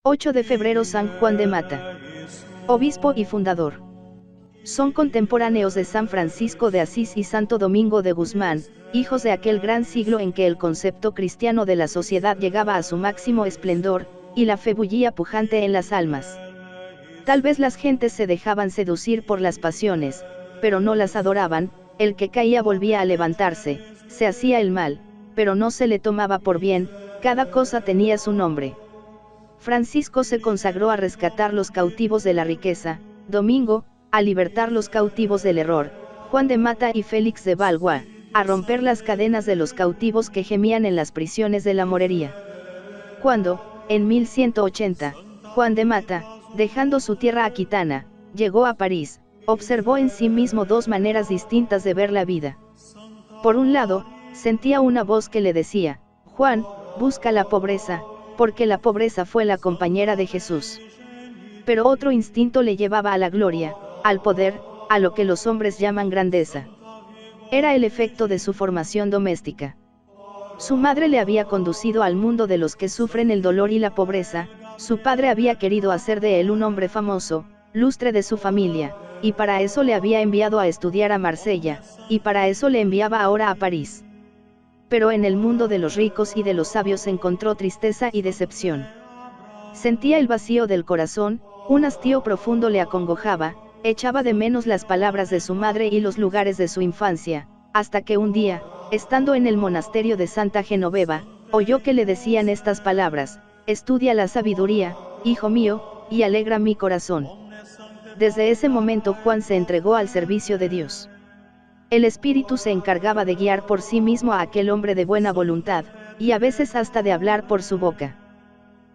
8 de febrero San Juan de Mata. Obispo y fundador. Son contemporáneos de San Francisco de Asís y Santo Domingo de Guzmán, hijos de aquel gran siglo en que el concepto cristiano de la sociedad llegaba a su máximo esplendor, y la fe bullía pujante en las almas. Tal vez las gentes se dejaban seducir por las pasiones, pero no las adoraban. El que caía volvía a levantarse, se hacía el mal, pero no se le tomaba por bien, cada cosa tenía su nombre. Francisco se consagró a rescatar los cautivos de la riqueza, Domingo, a libertar los cautivos del error, Juan de Mata y Félix de Valois, a romper las cadenas de los cautivos que gemían en las prisiones de la morería. Cuando, en 1180, Juan de Mata, dejando su tierra aquitana, llegó a París, observó en sí mismo dos maneras distintas de ver la vida. Por un lado, sentía una voz que le decía: Juan, busca la pobreza, porque la pobreza fue la compañera de Jesús. Pero otro instinto le llevaba a la gloria, al poder, a lo que los hombres llaman grandeza. Era el efecto de su formación doméstica. Su madre le había conducido al mundo de los que sufren el dolor y la pobreza, su padre había querido hacer de él un hombre famoso, lustre de su familia, y para eso le había enviado a estudiar a Marsella, y para eso le enviaba ahora a París. Pero en el mundo de los ricos y de los sabios encontró tristeza y decepción. Sentía el vacío del corazón, un hastío profundo le acongojaba, echaba de menos las palabras de su madre y los lugares de su infancia, hasta que un día, estando en el monasterio de Santa Genoveva, oyó que le decían estas palabras: estudia la sabiduría, hijo mío, y alegra mi corazón. Desde ese momento Juan se entregó al servicio de Dios. El Espíritu se encargaba de guiar por sí mismo a aquel hombre de buena voluntad, y a veces hasta de hablar por su boca.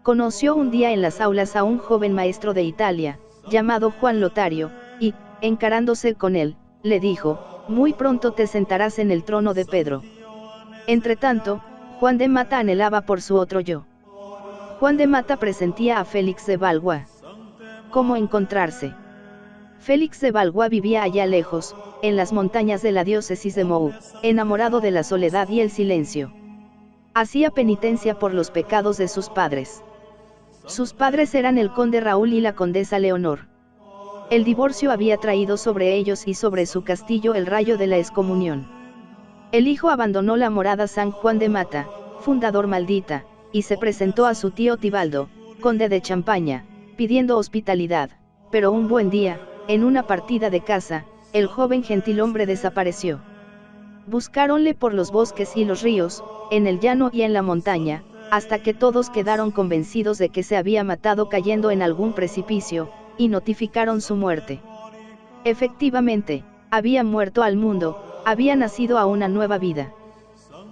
Conoció un día en las aulas a un joven maestro de Italia, llamado Juan Lotario, y, encarándose con él, le dijo: muy pronto te sentarás en el trono de Pedro. Entretanto, Juan de Mata anhelaba por su otro yo. Juan de Mata presentía a Félix de Valois. ¿Cómo encontrarse? Félix de Valois vivía allá lejos, en las montañas de la diócesis de Meaux, enamorado de la soledad y el silencio. Hacía penitencia por los pecados de sus padres. Sus padres eran el conde Raúl y la condesa Leonor. El divorcio había traído sobre ellos y sobre su castillo el rayo de la excomunión. El hijo abandonó la morada San Juan de Mata, fundador maldita, y se presentó a su tío Tibaldo, conde de Champaña, pidiendo hospitalidad, pero un buen día, en una partida de caza, el joven gentilhombre desapareció. Buscáronle por los bosques y los ríos, en el llano y en la montaña, hasta que todos quedaron convencidos de que se había matado cayendo en algún precipicio, y notificaron su muerte. Efectivamente, había muerto al mundo, había nacido a una nueva vida.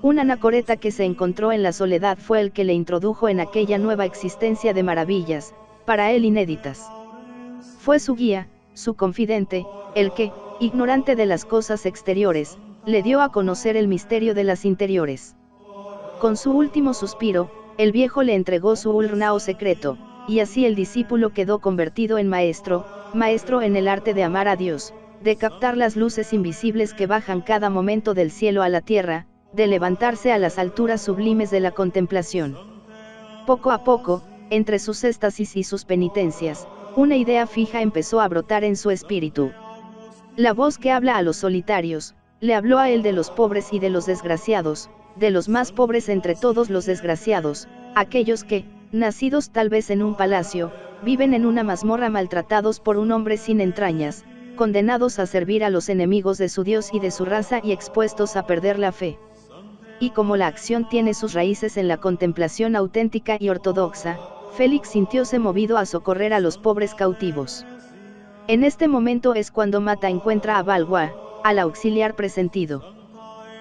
Un anacoreta que se encontró en la soledad fue el que le introdujo en aquella nueva existencia de maravillas, para él inéditas. Fue su guía, su confidente, el que, ignorante de las cosas exteriores, le dio a conocer el misterio de las interiores. Con su último suspiro, el viejo le entregó su urnao secreto, y así el discípulo quedó convertido en maestro, maestro en el arte de amar a Dios, de captar las luces invisibles que bajan cada momento del cielo a la tierra, de levantarse a las alturas sublimes de la contemplación. Poco a poco, entre sus éxtasis y sus penitencias, una idea fija empezó a brotar en su espíritu. La voz que habla a los solitarios, le habló a él de los pobres y de los desgraciados, de los más pobres entre todos los desgraciados, aquellos que, nacidos tal vez en un palacio, viven en una mazmorra maltratados por un hombre sin entrañas, condenados a servir a los enemigos de su Dios y de su raza y expuestos a perder la fe. Y como la acción tiene sus raíces en la contemplación auténtica y ortodoxa, Félix sintióse movido a socorrer a los pobres cautivos. En este momento es cuando Mata encuentra a Valois, al auxiliar presentido.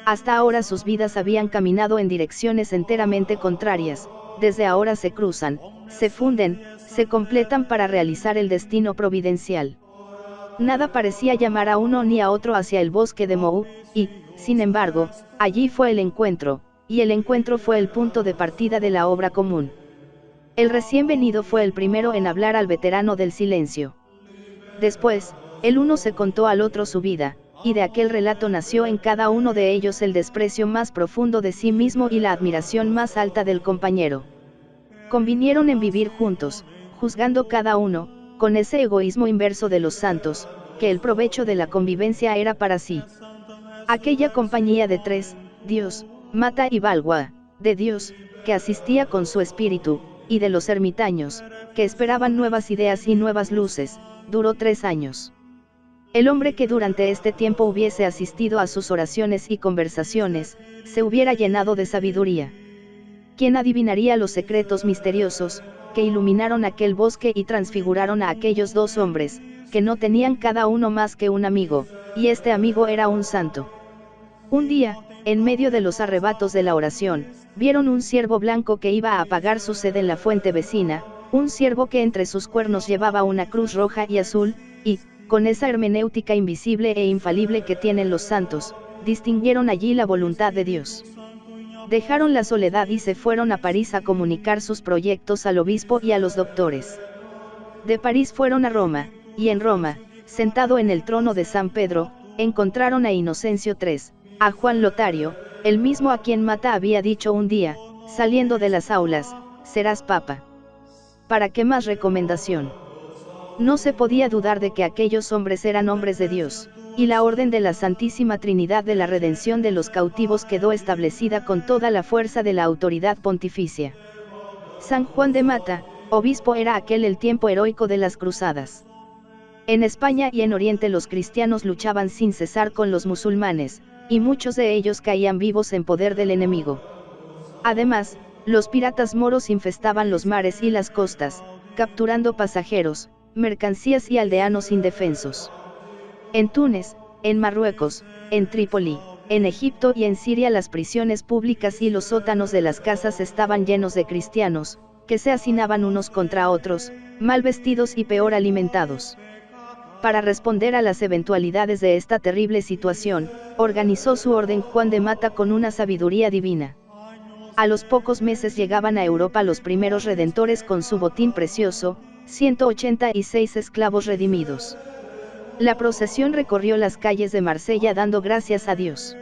Hasta ahora sus vidas habían caminado en direcciones enteramente contrarias, desde ahora se cruzan, se funden, se completan para realizar el destino providencial. Nada parecía llamar a uno ni a otro hacia el bosque de Meaux, y, sin embargo, allí fue el encuentro, y el encuentro fue el punto de partida de la obra común. El recién venido fue el primero en hablar al veterano del silencio. Después, el uno se contó al otro su vida, y de aquel relato nació en cada uno de ellos el desprecio más profundo de sí mismo y la admiración más alta del compañero. Convinieron en vivir juntos, juzgando cada uno, con ese egoísmo inverso de los santos, que el provecho de la convivencia era para sí. Aquella compañía de tres, Dios, Mata y Balgua, de Dios, que asistía con su espíritu, y de los ermitaños, que esperaban nuevas ideas y nuevas luces, duró 3 años. El hombre que durante este tiempo hubiese asistido a sus oraciones y conversaciones, se hubiera llenado de sabiduría. ¿Quién adivinaría los secretos misteriosos, que iluminaron aquel bosque y transfiguraron a aquellos 2 hombres, que no tenían cada uno más que un amigo, y este amigo era un santo? Un día, en medio de los arrebatos de la oración, vieron un ciervo blanco que iba a apagar su sed en la fuente vecina, un ciervo que entre sus cuernos llevaba una cruz roja y azul, y, con esa hermenéutica invisible e infalible que tienen los santos, distinguieron allí la voluntad de Dios. Dejaron la soledad y se fueron a París a comunicar sus proyectos al obispo y a los doctores. De París fueron a Roma, y en Roma, sentado en el trono de San Pedro, encontraron a Inocencio III, a Juan Lotario, el mismo a quien Mata había dicho un día, saliendo de las aulas, serás papa. ¿Para qué más recomendación? No se podía dudar de que aquellos hombres eran hombres de Dios, y la orden de la Santísima Trinidad de la redención de los cautivos quedó establecida con toda la fuerza de la autoridad pontificia. San Juan de Mata, obispo, era aquel el tiempo heroico de las cruzadas. En España y en Oriente los cristianos luchaban sin cesar con los musulmanes, y muchos de ellos caían vivos en poder del enemigo. Además, los piratas moros infestaban los mares y las costas, capturando pasajeros, mercancías y aldeanos indefensos. En Túnez, en Marruecos, en Trípoli, en Egipto y en Siria las prisiones públicas y los sótanos de las casas estaban llenos de cristianos, que se hacinaban unos contra otros, mal vestidos y peor alimentados. Para responder a las eventualidades de esta terrible situación, organizó su orden Juan de Mata con una sabiduría divina. A los pocos meses llegaban a Europa los primeros redentores con su botín precioso, 186 esclavos redimidos. La procesión recorrió las calles de Marsella dando gracias a Dios.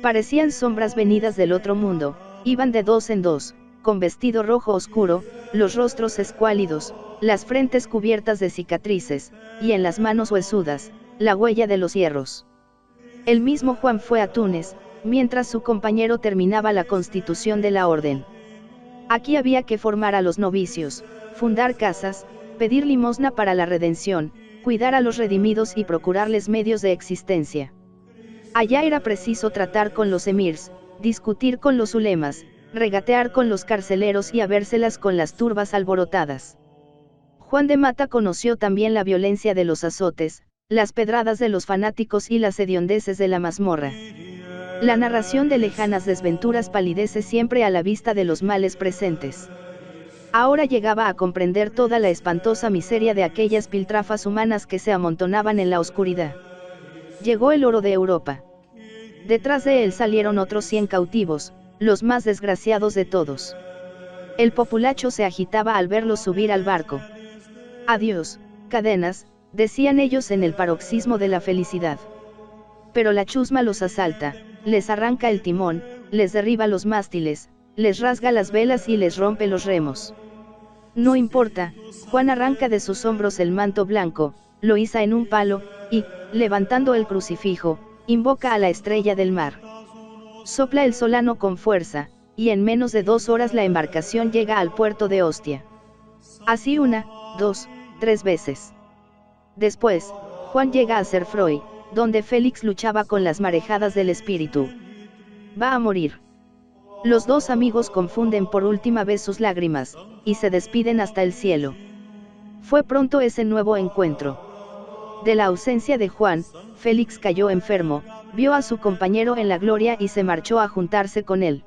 Parecían sombras venidas del otro mundo, iban de 2 en 2, con vestido rojo oscuro, los rostros escuálidos, las frentes cubiertas de cicatrices, y en las manos huesudas, la huella de los hierros. El mismo Juan fue a Túnez, mientras su compañero terminaba la constitución de la orden. Aquí había que formar a los novicios, fundar casas, pedir limosna para la redención, cuidar a los redimidos y procurarles medios de existencia. Allá era preciso tratar con los emirs, discutir con los ulemas, regatear con los carceleros y habérselas con las turbas alborotadas. Juan de Mata conoció también la violencia de los azotes, las pedradas de los fanáticos y las hediondeces de la mazmorra. La narración de lejanas desventuras palidece siempre a la vista de los males presentes. Ahora llegaba a comprender toda la espantosa miseria de aquellas piltrafas humanas que se amontonaban en la oscuridad. Llegó el oro de Europa. Detrás de él salieron otros 100 cautivos, los más desgraciados de todos. El populacho se agitaba al verlos subir al barco. Adiós, cadenas, decían ellos en el paroxismo de la felicidad. Pero la chusma los asalta, les arranca el timón, les derriba los mástiles, les rasga las velas y les rompe los remos. No importa, Juan arranca de sus hombros el manto blanco, lo iza en un palo, y, levantando el crucifijo, invoca a la estrella del mar. Sopla el solano con fuerza, y en menos de 2 horas la embarcación llega al puerto de Ostia. Así 1, 2, 3 veces. Después, Juan llega a Cerfroy, donde Félix luchaba con las marejadas del espíritu. Va a morir. Los 2 amigos confunden por última vez sus lágrimas, y se despiden hasta el cielo. Fue pronto ese nuevo encuentro. De la ausencia de Juan, Félix cayó enfermo, vio a su compañero en la gloria y se marchó a juntarse con él.